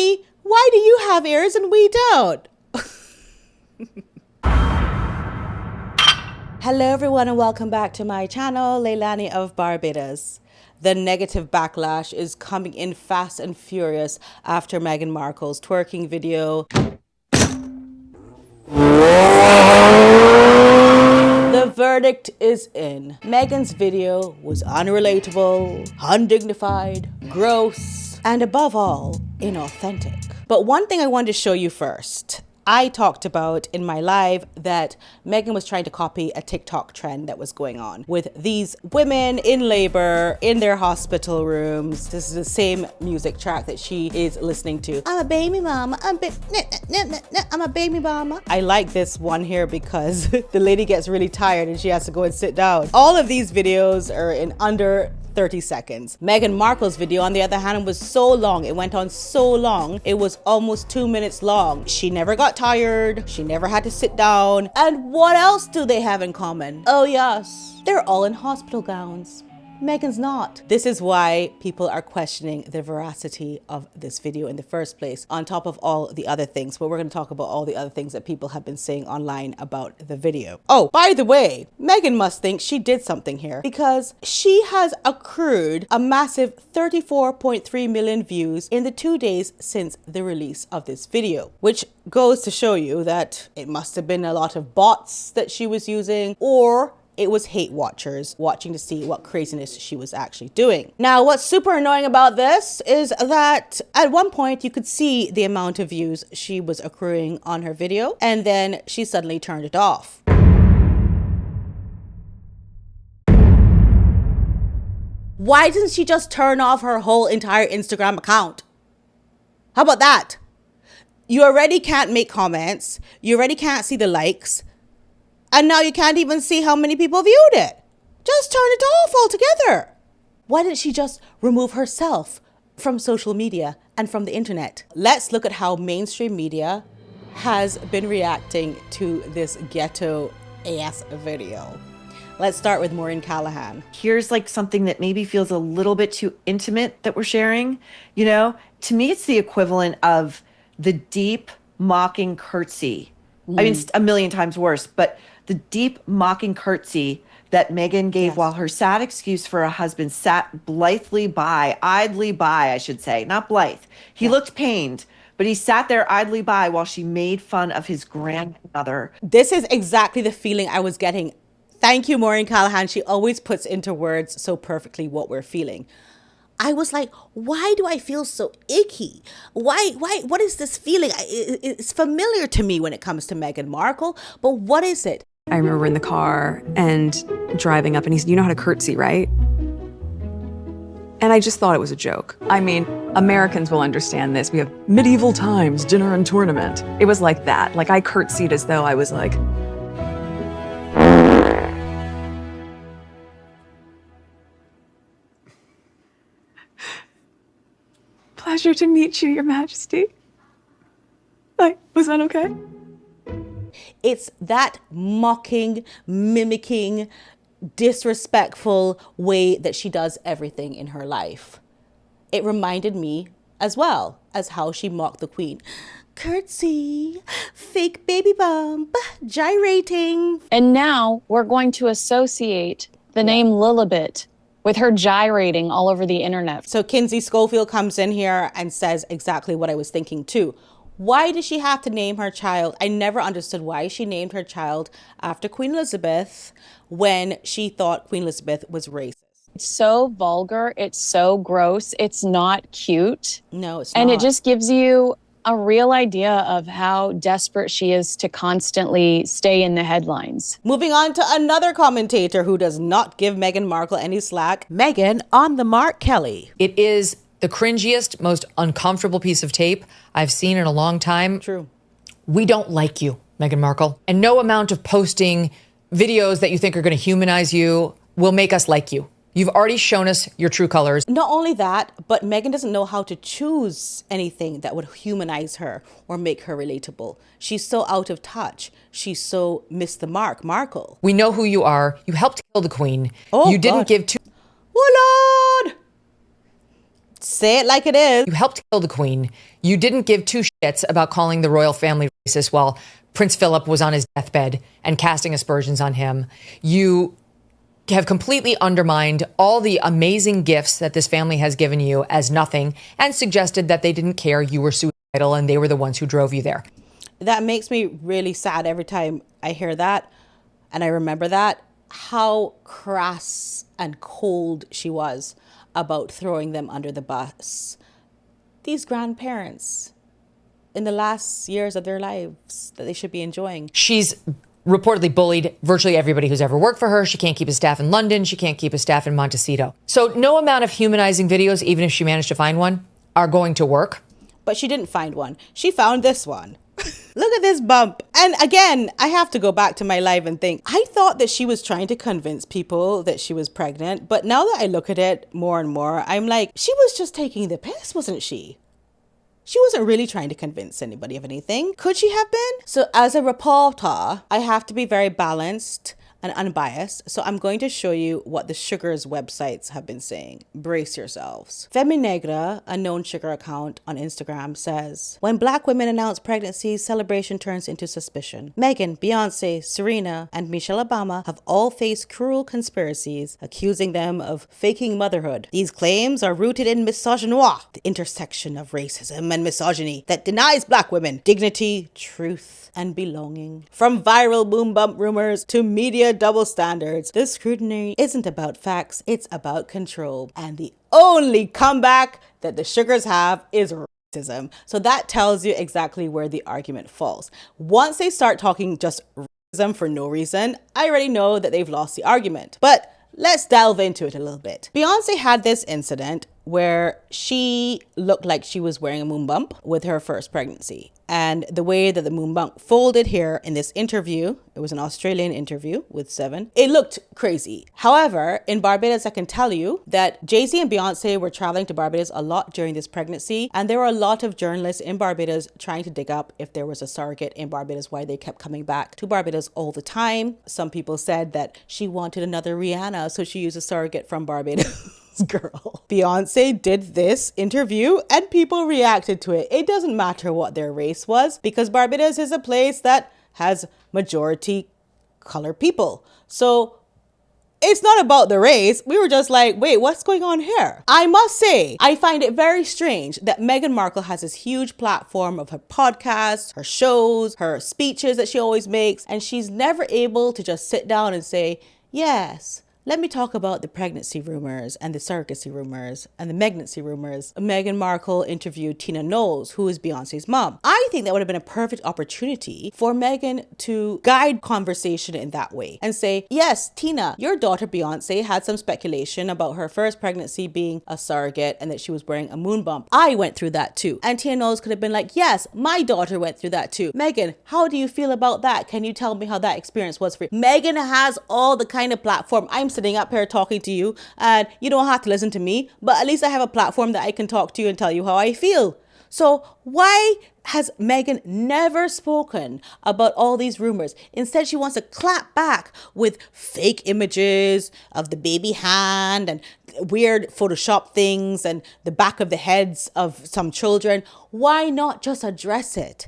Leilani, why do you have ears and we don't? Hello everyone and welcome back to my channel, Leilani of Barbados. The negative backlash is coming in fast and furious after Meghan Markle's twerking video. The verdict is in. Meghan's video was unrelatable, undignified, gross, and above all, inauthentic. But one thing I wanted to show you first. I talked about in my live that Meghan was trying to copy a TikTok trend that was going on with these women in labor in their hospital rooms. This is the same music track that she is listening to. I'm a baby mama. I'm a baby mama. I like this one here because the lady gets really tired and she has to go and sit down. All of these videos are in under 30 seconds. Meghan Markle's video, on the other hand, was so long. It went on so long. It was almost 2 minutes long. She never got tired. She never had to sit down. And what else do they have in common? Oh yes, they're all in hospital gowns. Meghan's not. This is why people are questioning the veracity of this video in the first place, on top of all the other things. But we're going to talk about all the other things that people have been saying online about the video. Oh, by the way, Meghan must think she did something here because she has accrued a massive 34.3 million views in the 2 days since the release of this video, which goes to show you that it must have been a lot of bots that she was using, or it was hate watchers watching to see what craziness she was actually doing. Now, what's super annoying about this is that at one point you could see the amount of views she was accruing on her video, and then she suddenly turned it off. Why doesn't she just turn off her whole entire Instagram account? How about that? You already can't make comments. You already can't see the likes. And now you can't even see how many people viewed it. Just turn it off altogether. Why didn't she just remove herself from social media and from the internet? Let's look at how mainstream media has been reacting to this ghetto ass video. Let's start with Maureen Callahan. Here's like something that maybe feels a little bit too intimate that we're sharing. You know, to me, it's the equivalent of the deep mocking curtsy. I mean, it's a million times worse, but the deep mocking curtsy that Meghan gave while her sad excuse for a husband sat blithely by, idly by, I should say, not blithe. He looked pained, but he sat there idly by while she made fun of his grandmother. This is exactly the feeling I was getting. Thank you, Maureen Callahan. She always puts into words so perfectly what we're feeling. I was like, why do I feel so icky? Why, what is this feeling? It's familiar to me when it comes to Meghan Markle, but what is it? I remember in the car and driving up and he said, you know how to curtsy, right? And I just thought it was a joke. I mean, Americans will understand this. We have medieval times, dinner and tournament. It was like that. Like I curtsied as though I was like, pleasure to meet you, Your Majesty. Like, was that okay? It's that mocking, mimicking, disrespectful way that she does everything in her life. It reminded me as well as how she mocked the Queen. Curtsy, fake baby bump, gyrating. And now we're going to associate the name Lilibet with her gyrating all over the internet. So Kinsey Schofield comes in here and says exactly what I was thinking too. Why did she have to name her child? I never understood why she named her child after Queen Elizabeth when she thought Queen Elizabeth was racist. It's so vulgar. It's so gross. It's not cute. No, it's not. And it just gives you a real idea of how desperate she is to constantly stay in the headlines. Moving on to another commentator who does not give Meghan Markle any slack. Meghan on the Mark Kelly. It is the cringiest, most uncomfortable piece of tape I've seen in a long time. True. We don't like you, Meghan Markle. And no amount of posting videos that you think are going to humanize you will make us like you. You've already shown us your true colors. Not only that, but Meghan doesn't know how to choose anything that would humanize her or make her relatable. She's so out of touch. She's so missed the mark, Markle. We know who you are. You helped kill the Queen. Oh, you didn't God. give two... Oh, Lord! Say it like it is. You helped kill the queen. You didn't give two shits about calling the royal family racist while Prince Philip was on his deathbed and casting aspersions on him. You have completely undermined all the amazing gifts that this family has given you as nothing and suggested that they didn't care you were suicidal and they were the ones who drove you there. That makes me really sad every time I hear that and I remember that, how crass and cold she was about throwing them under the bus. These grandparents in the last years of their lives that they should be enjoying. She's reportedly bullied virtually everybody who's ever worked for her. She can't keep a staff in London. She can't keep a staff in Montecito. So no amount of humanizing videos, even if she managed to find one, are going to work. But she didn't find one. She found this one. Look at this bump. And again, I have to go back to my live and think, I thought that she was trying to convince people that she was pregnant. But now that I look at it more and more, I'm like, she was just taking the piss, wasn't she? She wasn't really trying to convince anybody of anything. Could she have been? So as a reporter, I have to be very balanced and unbiased. So I'm going to show you what the Sugars websites have been saying. Brace yourselves. Femi Negra, a known sugar account on Instagram, says, when Black women announce pregnancy, celebration turns into suspicion. Meghan, Beyonce, Serena, and Michelle Obama have all faced cruel conspiracies accusing them of faking motherhood. These claims are rooted in misogynoir, the intersection of racism and misogyny that denies Black women dignity, truth, and belonging. From viral boom bump rumors to media double standards, this scrutiny isn't about facts, it's about control. And the only comeback that the Sugars have is racism. So that tells you exactly where the argument falls. Once they start talking just racism for no reason, I already know that they've lost the argument. But let's delve into it a little bit. Beyonce had this incident where she looked like she was wearing a moon bump with her first pregnancy. And the way that the moon bump folded here in this interview, it was an Australian interview with Seven, it looked crazy. However, in Barbados, I can tell you that Jay-Z and Beyonce were traveling to Barbados a lot during this pregnancy. And there were a lot of journalists in Barbados trying to dig up if there was a surrogate in Barbados, why they kept coming back to Barbados all the time. Some people said that she wanted another Rihanna, so she used a surrogate from Barbados. Girl. Beyonce did this interview and people reacted to it. It doesn't matter what their race was because Barbados is a place that has majority colored people. So it's not about the race. We were just like, wait, what's going on here? I must say, I find it very strange that Meghan Markle has this huge platform of her podcasts, her shows, her speeches that she always makes, and she's never able to just sit down and say, yes, let me talk about the pregnancy rumors and the surrogacy rumors and the pregnancy rumors. Meghan Markle interviewed Tina Knowles, who is Beyonce's mom. I think that would have been a perfect opportunity for Meghan to guide conversation in that way and say, yes, Tina, your daughter Beyonce had some speculation about her first pregnancy being a surrogate and that she was wearing a moon bump. I went through that too. And Tina Knowles could have been like, yes, my daughter went through that too. Meghan, how do you feel about that? Can you tell me how that experience was for you? Meghan has all the kind of platform. I'm sitting up here talking to you and you don't have to listen to me, but at least I have a platform that I can talk to you and tell you how I feel. So why has Meghan never spoken about all these rumors? Instead, she wants to clap back with fake images of the baby hand and weird Photoshop things and the back of the heads of some children. Why not just address it?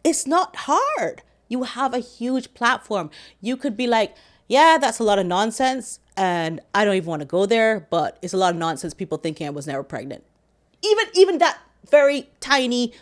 It's not hard. You have a huge platform. You could be like, yeah, that's a lot of nonsense and I don't even want to go there, but it's a lot of nonsense people thinking I was never pregnant. Even that very tiny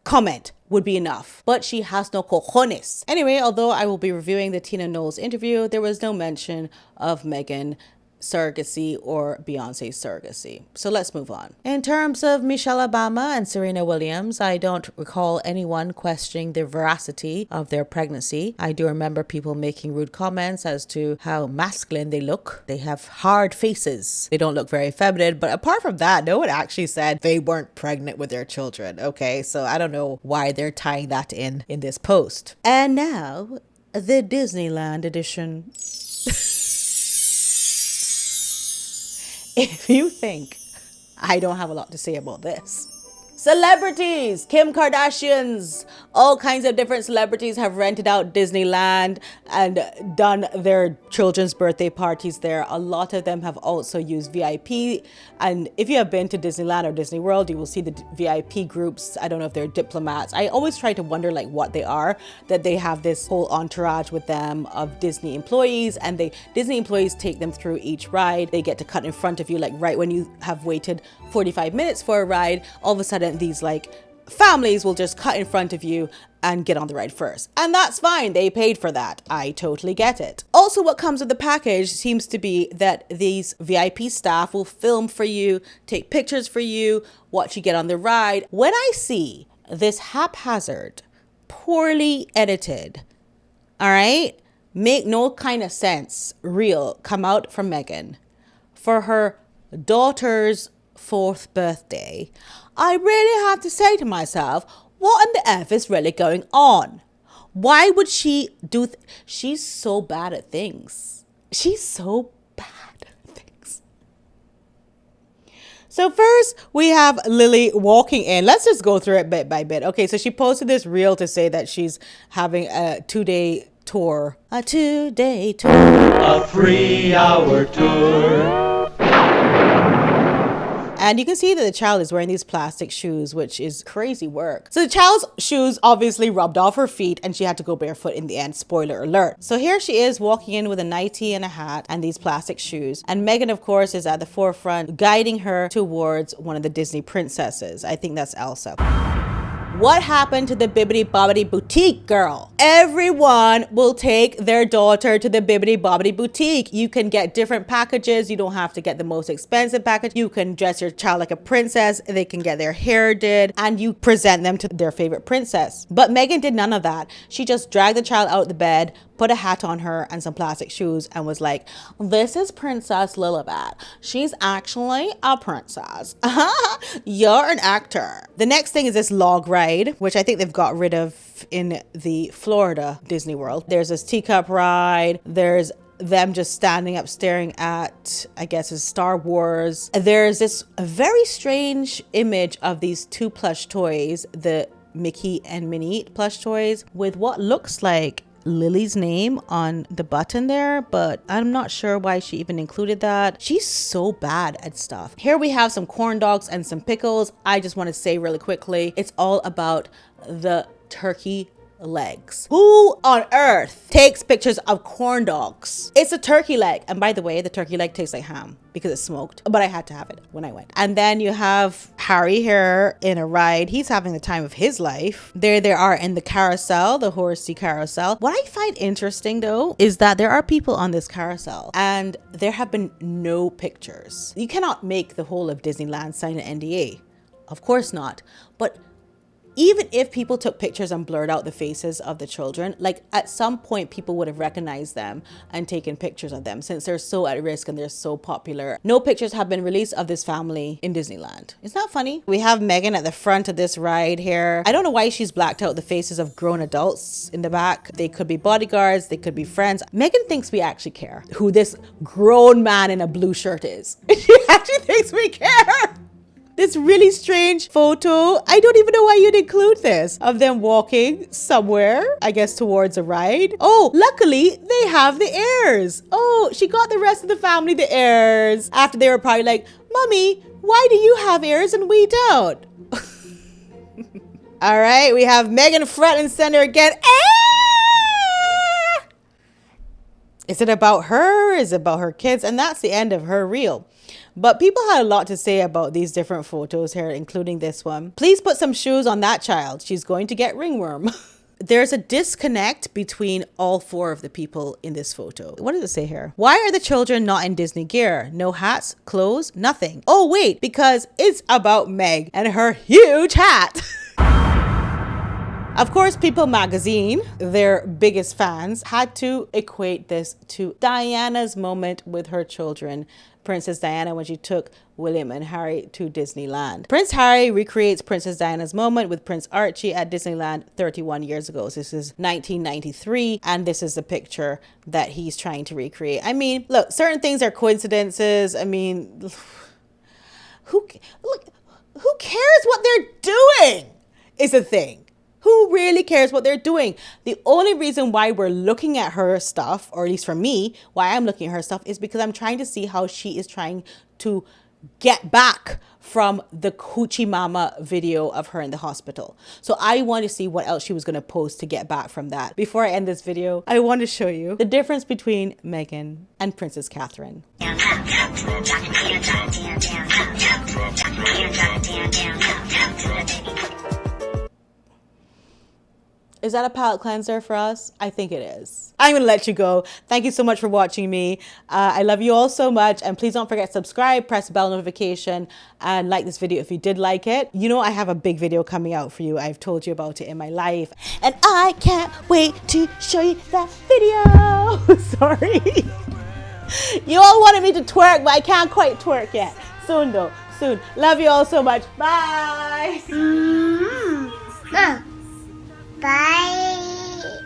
comment would be enough, but she has no cojones. Anyway, although I will be reviewing the Tina Knowles interview, there was no mention of Meghan surrogacy or Beyonce's surrogacy. So let's move on. In terms of Michelle Obama and Serena Williams, I don't recall anyone questioning the veracity of their pregnancy. I do remember people making rude comments as to how masculine they look. They have hard faces. They don't look very feminine, but apart from that, no one actually said they weren't pregnant with their children. Okay, so I don't know why they're tying that in this post. And now, the Disneyland edition. If you think I don't have a lot to say about this. Celebrities, Kim Kardashian's All kinds of different celebrities have rented out Disneyland and done their children's birthday parties there. A lot of them have also used VIP. And if you have been to Disneyland or Disney World, you will see the VIP groups. I don't know if they're diplomats. I always try to wonder like what they are, that they have this whole entourage with them of Disney employees, and Disney employees take them through each ride. They get to cut in front of you, like right when you have waited 45 minutes for a ride, all of a sudden these like families will just cut in front of you and get on the ride first. And that's fine. They paid for that. I totally get it. Also, what comes with the package seems to be that these VIP staff will film for you, take pictures for you, watch you get on the ride. When I see this haphazard, poorly edited, all right, make no kind of sense, reel come out from Meghan for her daughter's 4th birthday, I really have to say to myself, what in the F is really going on? Why would she do she's so bad at things. She's so bad at things. So first we have Lily walking in. Let's just go through it bit by bit. Okay, so she posted this reel to say that she's having a 2-day tour. A 2-day tour. A 3-hour tour. And you can see that the child is wearing these plastic shoes, which is crazy work. So the child's shoes obviously rubbed off her feet and she had to go barefoot in the end, spoiler alert. So here she is walking in with a nightie and a hat and these plastic shoes. And Meghan, of course, is at the forefront guiding her towards one of the Disney princesses. I think that's Elsa. What happened to the Bibbidi Bobbidi Boutique, girl? Everyone will take their daughter to the Bibbidi Bobbidi Boutique. You can get different packages. You don't have to get the most expensive package. You can dress your child like a princess. They can get their hair did and you present them to their favorite princess. But Meghan did none of that. She just dragged the child out of the bed, put a hat on her and some plastic shoes and was like, this is Princess Lilibet. She's actually a princess. You're an actor. The next thing is this log ride, which I think they've got rid of in the Florida Disney World. There's this teacup ride. There's them just standing up staring at, I guess, is Star Wars. There's this very strange image of these 2 plush toys, the Mickey and Minnie plush toys, with what looks like Lily's name on the button there, but I'm not sure why she even included that. She's so bad at stuff. Here we have some corn dogs and some pickles. I just want to say really quickly, it's all about the turkey legs. Who on earth takes pictures of corn dogs? It's a turkey leg. And by the way, the turkey leg tastes like ham because it's smoked, but I had to have it when I went. And then you have Harry here in a ride. He's having the time of his life. There they are in the carousel, the horsey carousel. What I find interesting though is that there are people on this carousel and there have been no pictures. You cannot make the whole of Disneyland sign an NDA. Of course not. But even if people took pictures and blurred out the faces of the children, like at some point people would have recognized them and taken pictures of them since they're so at risk and they're so popular. No pictures have been released of this family in Disneyland. Isn't that funny? We have Meghan at the front of this ride here. I don't know why she's blacked out the faces of grown adults in the back. They could be bodyguards, they could be friends. Meghan thinks we actually care who this grown man in a blue shirt is. She actually thinks we care. This really strange photo. I don't even know why you'd include this of them walking somewhere, I guess towards a ride. Oh, luckily they have the heirs. Oh, she got the rest of the family the heirs after they were probably like, Mommy, why do you have heirs and we don't? All right, we have Meghan front and center again. Ah! Is it about her? Is it about her kids? And that's the end of her reel. But people had a lot to say about these different photos here, including this one. Please put some shoes on that child. She's going to get ringworm. There's a disconnect between all 4 of the people in this photo. What does it say here? Why are the children not in Disney gear? No hats, clothes, nothing. Oh, wait, because it's about Meg and her huge hat. Of course, People magazine, their biggest fans, had to equate this to Diana's moment with her children, Princess Diana, when she took William and Harry to Disneyland. Prince Harry recreates Princess Diana's moment with Prince Archie at Disneyland 31 years ago. So this is 1993, and this is the picture that he's trying to recreate. I mean, look, certain things are coincidences. I mean, who cares what they're doing is a thing. Who really cares what they're doing? The only reason why we're looking at her stuff, or at least for me, why I'm looking at her stuff, is because I'm trying to see how she is trying to get back from the Coochie Mama video of her in the hospital. So I want to see what else she was going to post to get back from that. Before I end this video, I want to show you the difference between Meghan and Princess Catherine. Is that a palate cleanser for us? I think it is. I'm going to let you go. Thank you so much for watching me. I love you all so much. And please don't forget to subscribe, press the bell notification, and like this video if you did like it. You know I have a big video coming out for you. I've told you about it in my life. And I can't wait to show you that video. Sorry. You all wanted me to twerk, but I can't quite twerk yet. Soon though. Soon. Love you all so much. Bye. Bye.